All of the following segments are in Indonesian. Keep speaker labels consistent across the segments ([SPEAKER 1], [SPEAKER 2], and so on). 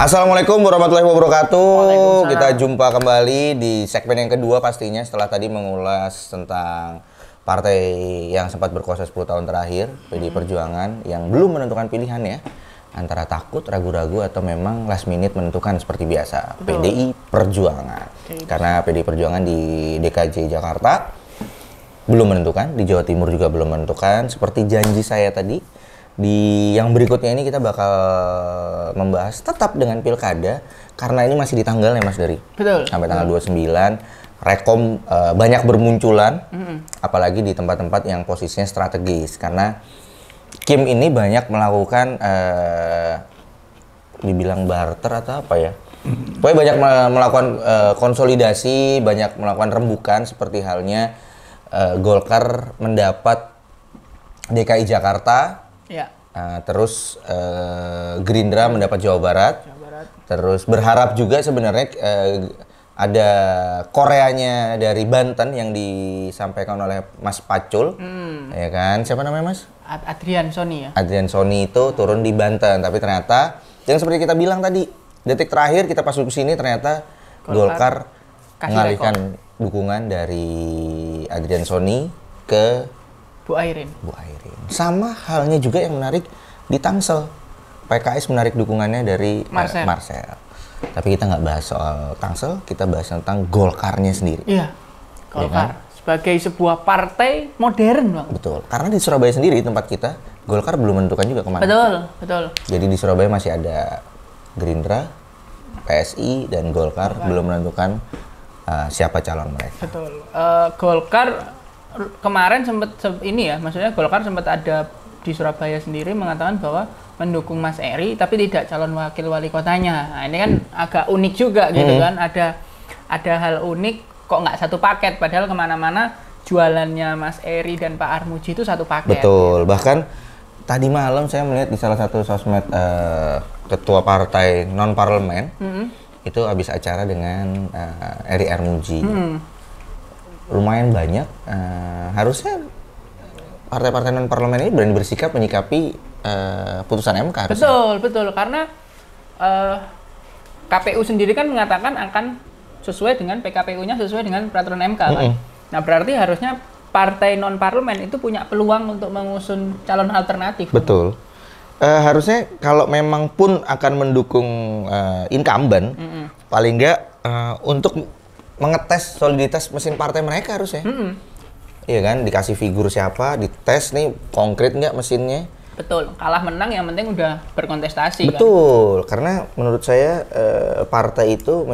[SPEAKER 1] Assalamualaikum warahmatullahi wabarakatuh. Kita jumpa kembali di segmen yang kedua pastinya setelah tadi mengulas tentang partai yang sempat berkuasa 10 tahun terakhir, PDI Perjuangan yang belum menentukan pilihannya antara takut, ragu-ragu atau memang last minute menentukan seperti biasa. Betul. PDI Perjuangan. Karena PDI Perjuangan di DKJ Jakarta belum menentukan, di Jawa Timur juga belum menentukan. Seperti janji saya tadi, di yang berikutnya ini kita bakal membahas tetap dengan pilkada karena ini masih di tanggalnya Mas Dari.
[SPEAKER 2] Betul.
[SPEAKER 1] Sampai tanggal 29 rekom banyak bermunculan, apalagi di tempat-tempat yang posisinya strategis karena Kim ini banyak melakukan dibilang barter atau apa ya. Pokoknya banyak melakukan konsolidasi, banyak melakukan rembukan seperti halnya Golkar mendapat DKI Jakarta.
[SPEAKER 2] Ya.
[SPEAKER 1] Terus Gerindra mendapat Jawa Barat. Terus berharap juga sebenarnya ada Koreanya dari Banten yang disampaikan oleh Mas Pacul, ya kan? Siapa namanya Mas?
[SPEAKER 2] Adrian Sony ya.
[SPEAKER 1] Adrian Sony itu turun di Banten, tapi ternyata yang seperti kita bilang tadi, detik terakhir kita pas ke sini ternyata Golkar mengalihkan dukungan dari Adrian Sony ke Bu Airin. Sama halnya juga yang menarik di Tangsel. PKS menarik dukungannya dari Marcel. Tapi kita nggak bahas soal Tangsel, kita bahas tentang Golkarnya sendiri.
[SPEAKER 2] Iya, Golkar. Ya kan? Sebagai sebuah partai modern, Bang.
[SPEAKER 1] Betul. Karena di Surabaya sendiri tempat kita, Golkar belum menentukan juga kemana.
[SPEAKER 2] Betul.
[SPEAKER 1] Jadi di Surabaya masih ada Gerindra, PSI, dan Golkar belum menentukan siapa calon mereka.
[SPEAKER 2] Betul. Golkar kemarin maksudnya Golkar sempat ada di Surabaya sendiri mengatakan bahwa mendukung Mas Eri tapi tidak calon wakil wali kotanya. Nah, ini kan agak unik juga gitu kan, ada hal unik kok nggak satu paket padahal kemana-mana jualannya Mas Eri dan Pak Armuji itu satu paket.
[SPEAKER 1] Betul, bahkan tadi malam saya melihat di salah satu sosmed ketua partai non-parlemen itu habis acara dengan Eri Armuji. Lumayan banyak, harusnya partai-partai non-parlemen ini berani bersikap menyikapi putusan MK.
[SPEAKER 2] Betul, karena KPU sendiri kan mengatakan akan sesuai dengan PKPU-nya sesuai dengan peraturan MK kan. Nah berarti harusnya partai non-parlemen itu punya peluang untuk mengusung calon alternatif.
[SPEAKER 1] Betul. Harusnya kalau memang pun akan mendukung incumbent, paling nggak untuk mengetes soliditas mesin partai mereka harusnya. Iya kan, dikasih figur siapa, dites nih konkret nggak mesinnya.
[SPEAKER 2] Betul, kalah menang yang penting udah berkontestasi.
[SPEAKER 1] Betul, kan? Karena menurut saya partai itu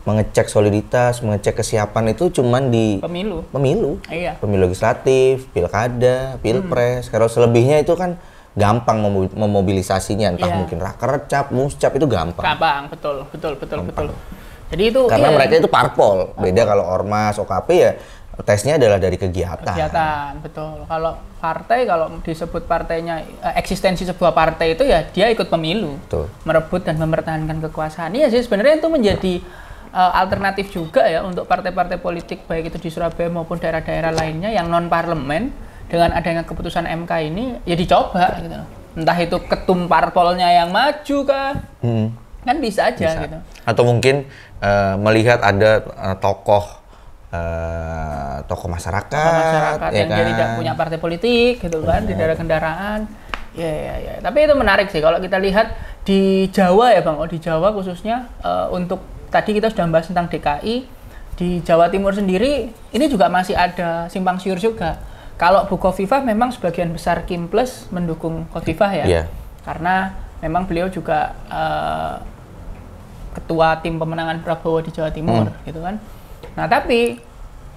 [SPEAKER 1] mengecek soliditas, mengecek kesiapan itu cuman di pemilu. Iya. Pemilu legislatif, pilkada, pilpres. Kalau selebihnya itu kan gampang memobilisasinya, entah mungkin rakercap, muscap itu gampang.
[SPEAKER 2] Betul. Jadi itu
[SPEAKER 1] karena mereka itu parpol. Beda kalau ormas, OKP ya tesnya adalah dari kegiatan.
[SPEAKER 2] Betul. Kalau partai, kalau disebut partainya eksistensi sebuah partai itu ya dia ikut pemilu. Betul. Merebut dan mempertahankan kekuasaan. Iya sih sebenarnya itu menjadi alternatif juga ya untuk partai-partai politik baik itu di Surabaya maupun daerah-daerah lainnya yang non parlemen. Dengan adanya keputusan MK ini ya dicoba gitu. Entah itu ketum parpolnya yang maju kah? Kan bisa aja gitu.
[SPEAKER 1] Atau mungkin melihat ada tokoh masyarakat
[SPEAKER 2] yang dia tidak punya partai politik gitu kan, tidak ada kendaraan. Ya. Tapi itu menarik sih kalau kita lihat di Jawa ya Bang. Di Jawa khususnya untuk tadi kita sudah bahas tentang DKI, di Jawa Timur sendiri ini juga masih ada simpang siur juga. Kalau Bu Khofifah memang sebagian besar Kim Plus mendukung Khofifah ya, karena memang beliau juga ketua tim pemenangan Prabowo di Jawa Timur, gitu kan. Nah tapi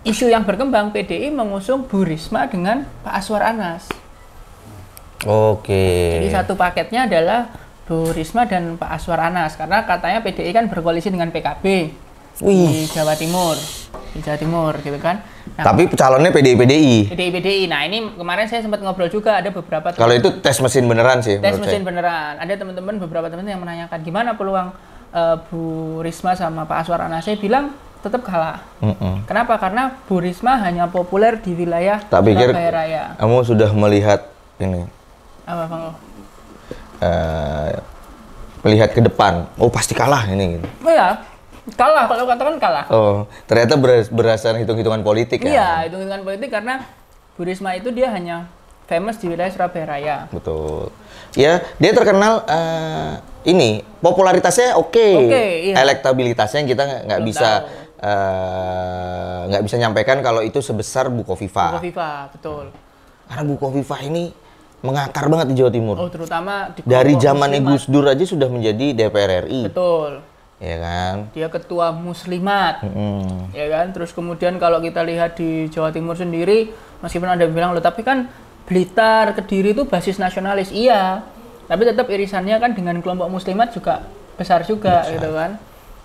[SPEAKER 2] isu yang berkembang PDI mengusung Bu Risma dengan Pak Aswar Anas. Jadi satu paketnya adalah Bu Risma dan Pak Aswar Anas karena katanya PDI kan berkoalisi dengan PKB di Jawa Timur. Gitu kan. Nah,
[SPEAKER 1] tapi calonnya PDI.
[SPEAKER 2] Nah ini kemarin saya sempat ngobrol juga ada beberapa.
[SPEAKER 1] Kalau itu tes mesin beneran sih.
[SPEAKER 2] Tes mesin beneran. Ada beberapa teman yang menanyakan gimana peluang Bu Risma sama Pak Aswar Anas. Saya bilang tetap kalah. Kenapa? Karena Bu Risma hanya populer di wilayah
[SPEAKER 1] Surabaya
[SPEAKER 2] Raya.
[SPEAKER 1] Kamu sudah melihat ini.
[SPEAKER 2] Apa Bang?
[SPEAKER 1] melihat ke depan, oh pasti kalah ini gitu.
[SPEAKER 2] Oh ya, kalah, kalau katakan kalah.
[SPEAKER 1] Oh, ternyata berdasarkan hitung-hitungan politik ya?
[SPEAKER 2] Iya, hitung-hitungan politik karena Bu Risma itu dia hanya famous di wilayah Surabaya Raya.
[SPEAKER 1] Betul. Ya, dia terkenal ini popularitasnya oke.
[SPEAKER 2] Iya.
[SPEAKER 1] Elektabilitasnya kita nggak bisa nyampaikan kalau itu sebesar Bukoviva.
[SPEAKER 2] Bukoviva, betul.
[SPEAKER 1] Karena Bukoviva ini mengakar banget di Jawa Timur.
[SPEAKER 2] Oh, terutama di
[SPEAKER 1] dari zamannya Gus Dur aja sudah menjadi DPR RI.
[SPEAKER 2] Betul.
[SPEAKER 1] Ya kan?
[SPEAKER 2] Dia ketua Muslimat. Ya kan? Terus kemudian kalau kita lihat di Jawa Timur sendiri, meskipun ada yang bilang loh, tapi kan Blitar, Kediri itu basis nasionalis. Iya. Tapi tetap irisannya kan dengan kelompok Muslimat juga besar juga gitu kan.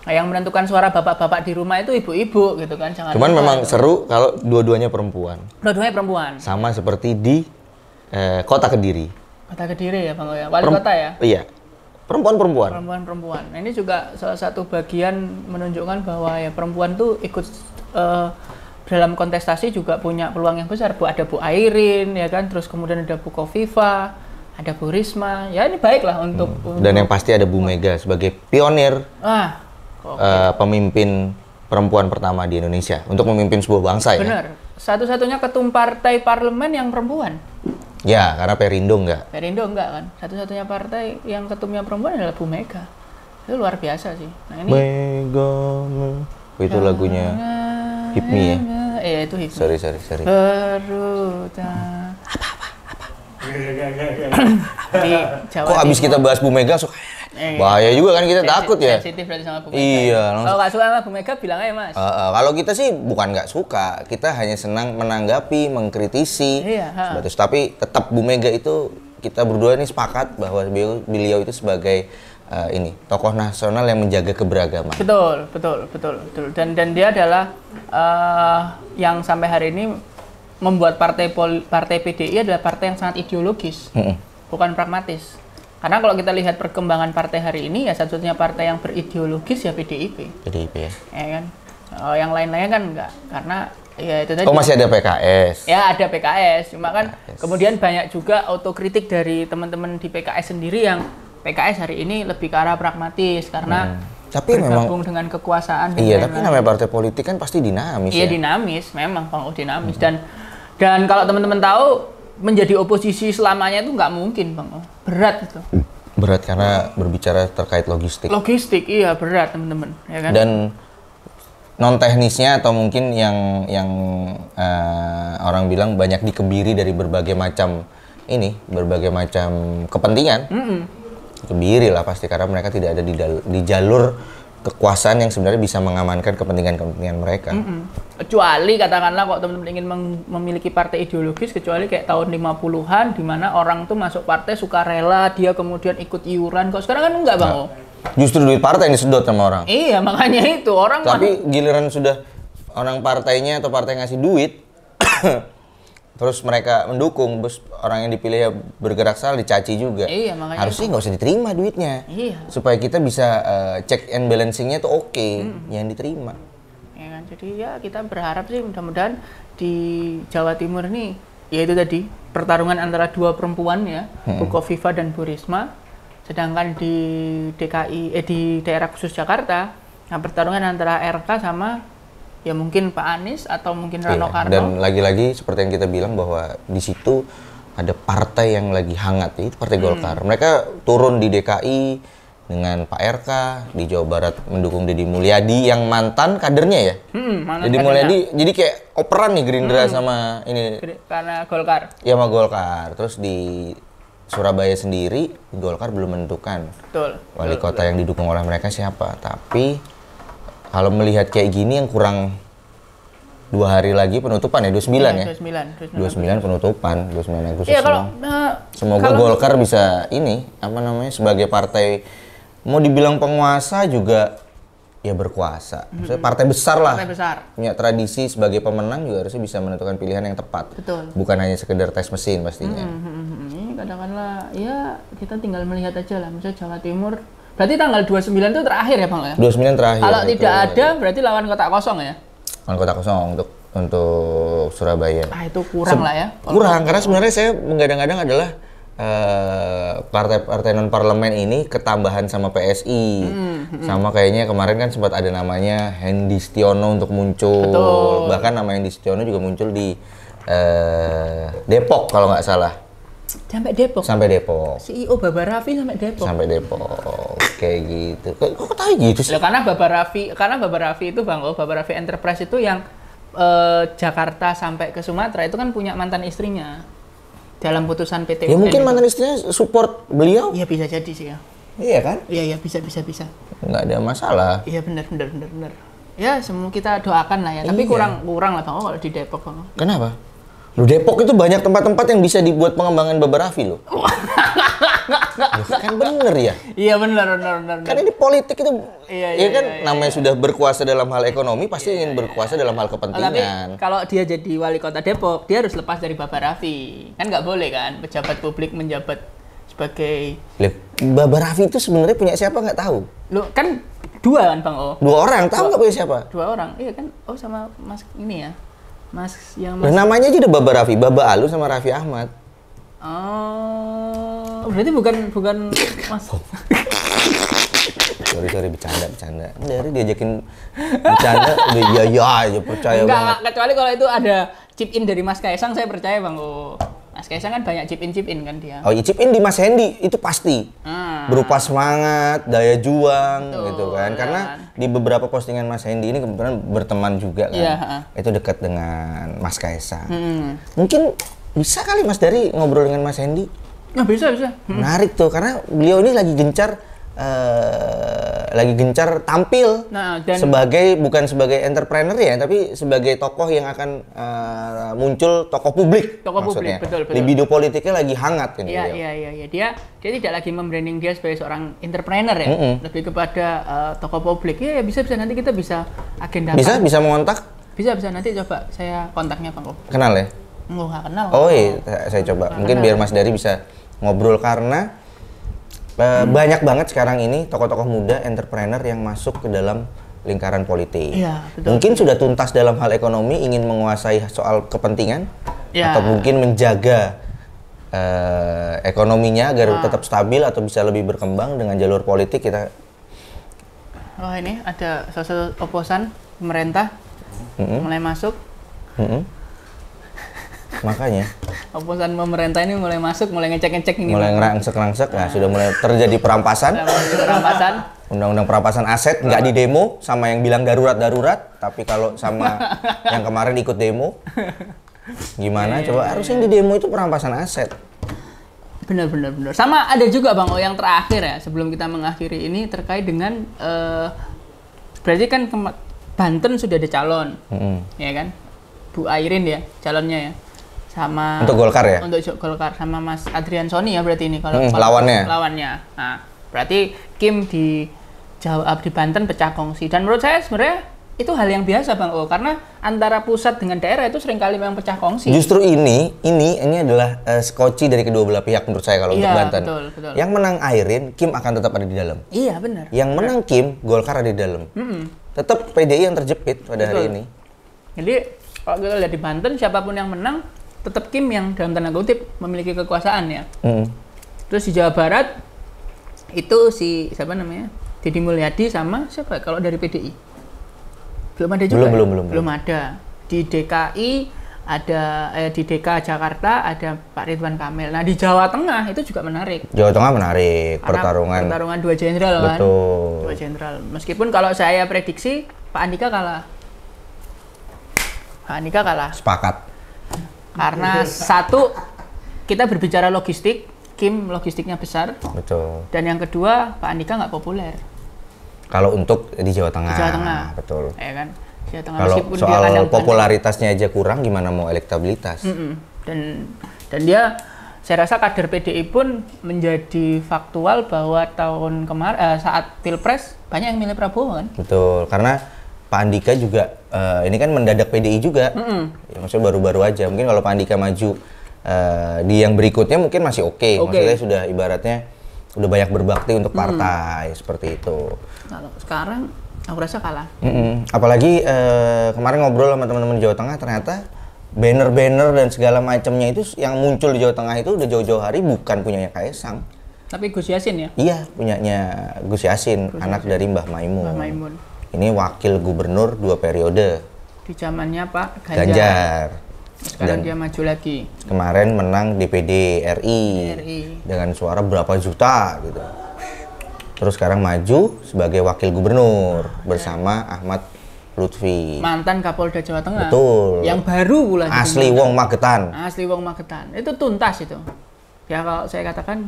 [SPEAKER 2] Nah, yang menentukan suara bapak-bapak di rumah itu ibu-ibu gitu kan.
[SPEAKER 1] Cuman memang seru kalau dua-duanya perempuan.
[SPEAKER 2] Dua-duanya perempuan.
[SPEAKER 1] Sama seperti di Kota Kediri.
[SPEAKER 2] Kota Kediri ya Bang ya. Wali kota ya?
[SPEAKER 1] Iya. Perempuan-perempuan.
[SPEAKER 2] Perempuan-perempuan. Nah, ini juga salah satu bagian menunjukkan bahwa ya perempuan tuh ikut dalam kontestasi juga punya peluang yang besar. Ada Bu Airin ya kan, terus kemudian ada Bu Kofifa, ada Bu Risma. Ya ini baiklah untuk
[SPEAKER 1] dan yang pasti ada Bu Mega sebagai pionir. Pemimpin perempuan pertama di Indonesia untuk memimpin sebuah bangsa.
[SPEAKER 2] Benar. Satu-satunya ketum partai parlemen yang perempuan.
[SPEAKER 1] Ya, karena Perindo enggak.
[SPEAKER 2] Perindo enggak kan. Satu-satunya partai yang ketumnya perempuan adalah Bu Mega. Itu luar biasa sih. Nah, ini
[SPEAKER 1] Mega. Itu lagunya Hip Me ya.
[SPEAKER 2] Iya, itu Hip Me.
[SPEAKER 1] Sorry.
[SPEAKER 2] Apa. Di Jawa
[SPEAKER 1] kok abis kita bahas Bu Mega suka bahaya juga kan, kita takut ya.
[SPEAKER 2] Sensitif berarti sama Bu Mega.
[SPEAKER 1] Iya.
[SPEAKER 2] Kalau nggak suka sama Bu Mega bilang aja Mas.
[SPEAKER 1] Kalau kita sih bukan nggak suka, kita hanya senang menanggapi, mengkritisi.
[SPEAKER 2] Iya.
[SPEAKER 1] Tapi tetap Bu Mega itu kita berdua ini sepakat bahwa beliau itu sebagai tokoh nasional yang menjaga keberagaman.
[SPEAKER 2] Betul. Dan dia adalah yang sampai hari ini membuat partai PDI adalah partai yang sangat ideologis, bukan pragmatis. Karena kalau kita lihat perkembangan partai hari ini, ya satu-satunya partai yang berideologis ya PDIP. PDIP ya. Ya kan. Yang lain-lainnya kan enggak, karena ya itu tadi.
[SPEAKER 1] Oh, masih ada PKS.
[SPEAKER 2] Ya ada PKS, cuma kan kemudian banyak juga otokritik dari teman-teman di PKS sendiri yang PKS hari ini lebih ke arah pragmatis karena
[SPEAKER 1] tapi
[SPEAKER 2] bergabung
[SPEAKER 1] memang
[SPEAKER 2] dengan kekuasaan.
[SPEAKER 1] Iya, tapi namanya partai politik kan pasti dinamis.
[SPEAKER 2] Iya, dinamis, memang Bang, dinamis. Dan kalau teman-teman tahu, menjadi oposisi selamanya itu nggak mungkin Bang. Berat itu.
[SPEAKER 1] Berat karena berbicara terkait logistik.
[SPEAKER 2] Logistik, iya berat teman-teman. Ya kan?
[SPEAKER 1] Dan non teknisnya atau mungkin yang orang bilang banyak dikebiri dari berbagai macam kepentingan. Kebiri lah pasti karena mereka tidak ada di jalur kekuasaan yang sebenarnya bisa mengamankan kepentingan mereka.
[SPEAKER 2] Kecuali katakanlah kok teman-teman ingin memiliki partai ideologis, kecuali kayak tahun 50-an di mana orang tuh masuk partai sukarela, dia kemudian ikut iuran. Kok sekarang kan enggak Bang?
[SPEAKER 1] Justru duit partai yang disedot sama orang.
[SPEAKER 2] Iya, makanya itu orang.
[SPEAKER 1] Tapi giliran sudah orang partainya atau partai ngasih duit terus mereka mendukung, terus orang yang dipilih ya bergerak salah, dicaci juga.
[SPEAKER 2] Iya, makanya
[SPEAKER 1] harusnya nggak usah diterima duitnya.
[SPEAKER 2] Iya.
[SPEAKER 1] Supaya kita bisa check and balancingnya tuh oke, yang diterima.
[SPEAKER 2] Ya kan, jadi ya kita berharap sih mudah-mudahan di Jawa Timur ini, ya itu tadi pertarungan antara dua perempuan ya, Bu Kofifa dan Bu Risma. Sedangkan di DKI, di daerah khusus Jakarta, nah pertarungan antara RK sama ya mungkin Pak Anies atau mungkin Rano Karno.
[SPEAKER 1] Dan lagi-lagi seperti yang kita bilang bahwa di situ ada partai yang lagi hangat, itu Partai Golkar. Mereka turun di DKI dengan Pak RK, di Jawa Barat mendukung Deddy Mulyadi yang mantan kadernya ya. Deddy Mulyadi jadi kayak operan nih Gerindra sama ini.
[SPEAKER 2] Karena Golkar.
[SPEAKER 1] Ya sama Golkar. Terus di Surabaya sendiri Golkar belum menentukan wali kota yang didukung oleh mereka siapa. Tapi kalau melihat kayak gini yang kurang 2 hari lagi penutupan ya, 29 ya? 29 penutupan, 29 Agustus.
[SPEAKER 2] Iya,
[SPEAKER 1] semoga Golkar bisa sebagai partai, mau dibilang penguasa juga ya berkuasa. Maksudnya partai besar lah.
[SPEAKER 2] Partai besar.
[SPEAKER 1] Punya tradisi sebagai pemenang juga harusnya bisa menentukan pilihan yang tepat.
[SPEAKER 2] Betul.
[SPEAKER 1] Bukan hanya sekedar tes mesin pastinya.
[SPEAKER 2] Ini katakanlah ya kita tinggal melihat aja lah, misalnya Jawa Timur. Berarti tanggal 29 itu terakhir ya Bang ya?
[SPEAKER 1] 29 terakhir.
[SPEAKER 2] Kalau tidak ada berarti lawan kotak kosong ya?
[SPEAKER 1] Lawan kotak kosong untuk Surabaya.
[SPEAKER 2] Itu kurang lah ya.
[SPEAKER 1] Kurang, karena sebenarnya saya menggadang-gadang adalah partai-partai non parlemen ini ketambahan sama PSI. Sama kayaknya kemarin kan sempat ada namanya Hendy Stiono untuk muncul.
[SPEAKER 2] Betul.
[SPEAKER 1] Bahkan nama Hendy Stiono juga muncul di Depok kalau nggak salah.
[SPEAKER 2] Sampai Depok.
[SPEAKER 1] Sampai Depok.
[SPEAKER 2] CEO Baba Raffi sampai Depok.
[SPEAKER 1] Sampai Depok. Kayak gitu. Kok tahu gitu sih?
[SPEAKER 2] Loh, karena Baba Raffi itu Bang, Baba Raffi Enterprise itu yang Jakarta sampai ke Sumatera itu kan punya mantan istrinya. Dalam putusan PT
[SPEAKER 1] Ya
[SPEAKER 2] UN
[SPEAKER 1] mungkin
[SPEAKER 2] itu.
[SPEAKER 1] mantan istrinya support beliau.
[SPEAKER 2] Iya bisa jadi sih ya.
[SPEAKER 1] Iya kan?
[SPEAKER 2] Iya bisa.
[SPEAKER 1] Nggak ada masalah.
[SPEAKER 2] Iya benar. Ya semua kita doakan lah ya. Tapi
[SPEAKER 1] Iya.
[SPEAKER 2] kurang lah Bang kalau di Depok Bang.
[SPEAKER 1] Kenapa? Lu Depok itu banyak tempat-tempat yang bisa dibuat pengembangan Baba Raffi loh. Kan bener ya?
[SPEAKER 2] Iya benar.
[SPEAKER 1] Kan ini politik itu,
[SPEAKER 2] Iya,
[SPEAKER 1] kan namanya sudah berkuasa dalam hal ekonomi, pasti ingin berkuasa dalam hal
[SPEAKER 2] Tapi
[SPEAKER 1] kepentingan.
[SPEAKER 2] kalau dia jadi wali kota Depok, dia harus lepas dari Baba Raffi. Kan nggak boleh kan pejabat publik menjabat sebagai
[SPEAKER 1] Baba Raffi itu sebenarnya punya siapa nggak tahu.
[SPEAKER 2] lo kan dua kan Bang O.
[SPEAKER 1] 2 orang, tahu nggak punya siapa?
[SPEAKER 2] 2 orang. Iya kan? Oh sama Mas ini ya. Mas yang
[SPEAKER 1] Nah,
[SPEAKER 2] Mas.
[SPEAKER 1] namanya aja udah Baba Raffi, Baba Alu sama Raffi Ahmad.
[SPEAKER 2] Oh, berarti bukan Mas.
[SPEAKER 1] Sorry, bercanda. Dari diajakin bercanda, udah iya aja percaya banget.
[SPEAKER 2] Enggak, kecuali kalau itu ada chip in dari Mas Kaisang, saya percaya Bang O. Mas Kaisang kan banyak chip in kan dia.
[SPEAKER 1] Oh, chip in di Mas Hendy itu pasti. Berupa semangat, daya juang gitu kan. Karena di beberapa postingan Mas Hendy ini kebetulan berteman juga kan.
[SPEAKER 2] Iya,
[SPEAKER 1] Itu dekat dengan Mas Kaisang. Mungkin bisa kali Mas Dari ngobrol dengan Mas Hendy.
[SPEAKER 2] Nah, bisa.
[SPEAKER 1] Menarik tuh karena beliau ini lagi gencar tampil
[SPEAKER 2] Nah, dan
[SPEAKER 1] bukan sebagai entrepreneur ya, tapi sebagai tokoh yang akan muncul tokoh publik.
[SPEAKER 2] Tokoh
[SPEAKER 1] maksudnya.
[SPEAKER 2] publik, betul.
[SPEAKER 1] Libido politiknya lagi hangat ini.
[SPEAKER 2] Iya. Dia tidak lagi membranding dia sebagai seorang entrepreneur ya. Lebih kepada tokoh publik. Ya bisa nanti kita bisa agendakan.
[SPEAKER 1] Bisa mengontak?
[SPEAKER 2] Bisa nanti coba saya kontaknya Bang O.
[SPEAKER 1] Kenal ya?
[SPEAKER 2] Nggak kenal.
[SPEAKER 1] Oh iya, saya coba. Mungkin biar Mas Dari bisa ngobrol karena banyak banget sekarang ini tokoh-tokoh muda entrepreneur yang masuk ke dalam lingkaran politik.
[SPEAKER 2] Iya, betul.
[SPEAKER 1] Mungkin sudah tuntas dalam hal ekonomi, ingin menguasai soal kepentingan,
[SPEAKER 2] Ya.
[SPEAKER 1] atau mungkin menjaga ekonominya agar tetap stabil atau bisa lebih berkembang dengan jalur politik kita.
[SPEAKER 2] Oh ini ada salah satu oposan pemerintah mulai masuk.
[SPEAKER 1] Makanya
[SPEAKER 2] Oposan pemerintah ini mulai masuk, mulai ngecek ini.
[SPEAKER 1] mulai ngerangsek-rangsek, nah sudah mulai terjadi perampasan.
[SPEAKER 2] Perampasan.
[SPEAKER 1] Undang-undang perampasan aset nggak di demo sama yang bilang darurat, tapi kalau sama yang kemarin ikut demo, gimana? Coba harus yang di demo itu perampasan aset.
[SPEAKER 2] Benar. Sama ada juga Bang O yang terakhir ya, sebelum kita mengakhiri ini terkait dengan berarti kan Banten sudah ada calon, ya kan? Bu Airin ya calonnya ya, sama
[SPEAKER 1] Untuk Golkar ya?
[SPEAKER 2] Untuk Golkar sama Mas Adrian Soni ya berarti ini kalau
[SPEAKER 1] lawannya.
[SPEAKER 2] Nah, berarti Kim di Banten pecah kongsi dan menurut saya sebenarnya itu hal yang biasa Bang O, karena antara pusat dengan daerah itu seringkali memang pecah kongsi.
[SPEAKER 1] Justru ini adalah skoci dari kedua belah pihak menurut saya kalau untuk Banten.
[SPEAKER 2] Betul.
[SPEAKER 1] Yang menang Airin, Kim akan tetap ada di dalam.
[SPEAKER 2] Iya benar.
[SPEAKER 1] Yang menang Kim, Golkar ada di dalam. Tetap PDI yang terjepit pada hari ini.
[SPEAKER 2] Jadi kalau kita lihat di Banten, siapapun yang menang, tetap Kim yang dalam tanda kutip memiliki kekuasaan ya. Terus di Jawa Barat itu si siapa namanya? Deddy Mulyadi sama siapa? Kalau dari PDI belum ada juga. Belum ada. Di DKI ada di DK Jakarta ada Pak Ridwan Kamil. Nah di Jawa Tengah itu juga menarik.
[SPEAKER 1] Jawa Tengah menarik, pertarungan
[SPEAKER 2] 2 jenderal kan.
[SPEAKER 1] Betul.
[SPEAKER 2] 2 jenderal. Meskipun kalau saya prediksi Pak Andika kalah.
[SPEAKER 1] Sepakat.
[SPEAKER 2] Karena satu, kita berbicara logistik, Kim logistiknya besar.
[SPEAKER 1] Betul.
[SPEAKER 2] Dan yang kedua, Pak Andika nggak populer.
[SPEAKER 1] Kalau untuk di Jawa Tengah.
[SPEAKER 2] Di Jawa Tengah.
[SPEAKER 1] Betul.
[SPEAKER 2] Ya kan? Jawa Tengah,
[SPEAKER 1] Kalau
[SPEAKER 2] meskipun dia
[SPEAKER 1] soal
[SPEAKER 2] kandang
[SPEAKER 1] popularitasnya aja kurang, gimana mau elektabilitas?
[SPEAKER 2] Dan dia, saya rasa kader PDI pun menjadi faktual bahwa tahun kemarin saat Pilpres banyak yang milih Prabowo kan?
[SPEAKER 1] Betul, karena Pak Andika juga ini kan mendadak PDI juga, ya, maksudnya baru-baru aja. Mungkin kalau Pak Andika maju di yang berikutnya mungkin masih oke. Maksudnya sudah ibaratnya udah banyak berbakti untuk partai seperti itu.
[SPEAKER 2] Kalau sekarang aku rasa kalah.
[SPEAKER 1] Apalagi kemarin ngobrol sama teman-teman Jawa Tengah ternyata banner-banner dan segala macamnya itu yang muncul di Jawa Tengah itu udah jauh-jauh hari bukan punyanya Kaisang.
[SPEAKER 2] Tapi Gus Yassin ya?
[SPEAKER 1] Iya, punyanya Gus Yassin, anak dari Mbah Maimun.
[SPEAKER 2] Mbah Maimun.
[SPEAKER 1] Ini wakil gubernur 2 periode.
[SPEAKER 2] Di zamannya Pak
[SPEAKER 1] Ganjar.
[SPEAKER 2] Sekarang dia maju lagi.
[SPEAKER 1] Kemarin menang DPD RI dengan suara berapa juta gitu. Terus sekarang maju sebagai wakil gubernur bersama Ahmad Lutfi.
[SPEAKER 2] Mantan Kapolda Jawa Tengah.
[SPEAKER 1] Betul.
[SPEAKER 2] Yang baru pula.
[SPEAKER 1] Asli Wong Magetan.
[SPEAKER 2] Asli Wong Magetan. Itu tuntas itu. Ya kalau saya katakan.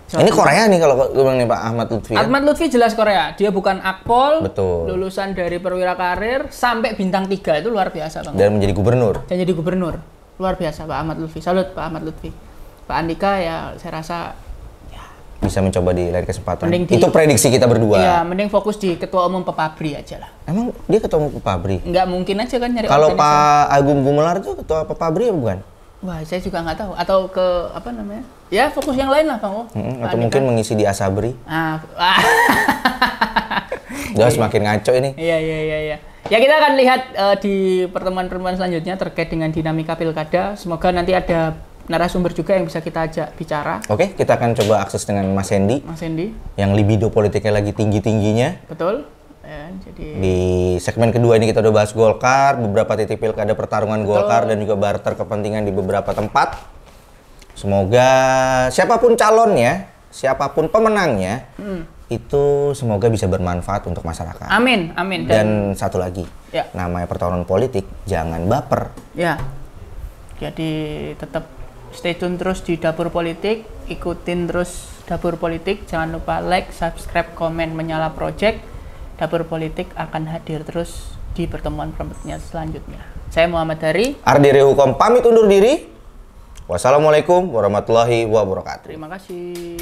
[SPEAKER 1] Ini Korea nih kalau gue bilang nih Pak Ahmad Lutfi.
[SPEAKER 2] Ahmad Lutfi jelas Korea. Dia bukan akpol.
[SPEAKER 1] Betul.
[SPEAKER 2] Lulusan dari perwira karir sampai bintang 3 itu luar biasa Bang.
[SPEAKER 1] Dan menjadi gubernur.
[SPEAKER 2] Dan jadi gubernur. Luar biasa Pak Ahmad Lutfi. Salut Pak Ahmad Lutfi. Pak Andika ya saya rasa
[SPEAKER 1] bisa mencoba di lain kesempatan. Itu prediksi kita berdua.
[SPEAKER 2] Iya, mending fokus di ketua umum Pepabri aja lah.
[SPEAKER 1] Emang dia ketua umum Pepabri?
[SPEAKER 2] Nggak mungkin aja kan nyari
[SPEAKER 1] kalau Pak Agung Gumelar itu ketua Pepabri apa bukan?
[SPEAKER 2] Wah, saya juga nggak tahu. Atau ke apa namanya? Ya fokus yang lain lah Bang.
[SPEAKER 1] Atau mungkin mengisi di Asabri. Udah semakin ngaco ini.
[SPEAKER 2] Iya. Ya kita akan lihat di pertemuan-pertemuan selanjutnya terkait dengan dinamika pilkada. Semoga nanti ada narasumber juga yang bisa kita ajak bicara.
[SPEAKER 1] Oke, kita akan coba akses dengan Mas Hendy.
[SPEAKER 2] Mas Hendy.
[SPEAKER 1] Yang libido politiknya lagi tinggi-tingginya.
[SPEAKER 2] Betul. Ya, jadi
[SPEAKER 1] di segmen kedua ini kita udah bahas Golkar, beberapa titik pilkada pertarungan Golkar dan juga barter kepentingan di beberapa tempat. Semoga siapapun calonnya, siapapun pemenangnya, itu semoga bisa bermanfaat untuk masyarakat.
[SPEAKER 2] Amin.
[SPEAKER 1] Dan satu lagi, namanya pertarungan politik, jangan baper.
[SPEAKER 2] Ya, jadi tetap stay tune terus di Dapur Politik, ikutin terus Dapur Politik, jangan lupa like, subscribe, komen, menyala project. Dapur Politik akan hadir terus di pertemuan-pertemuan selanjutnya. Saya Muhammad Hari.
[SPEAKER 1] Ardire Hukom pamit undur diri. Wassalamualaikum warahmatullahi wabarakatuh.
[SPEAKER 2] Terima kasih.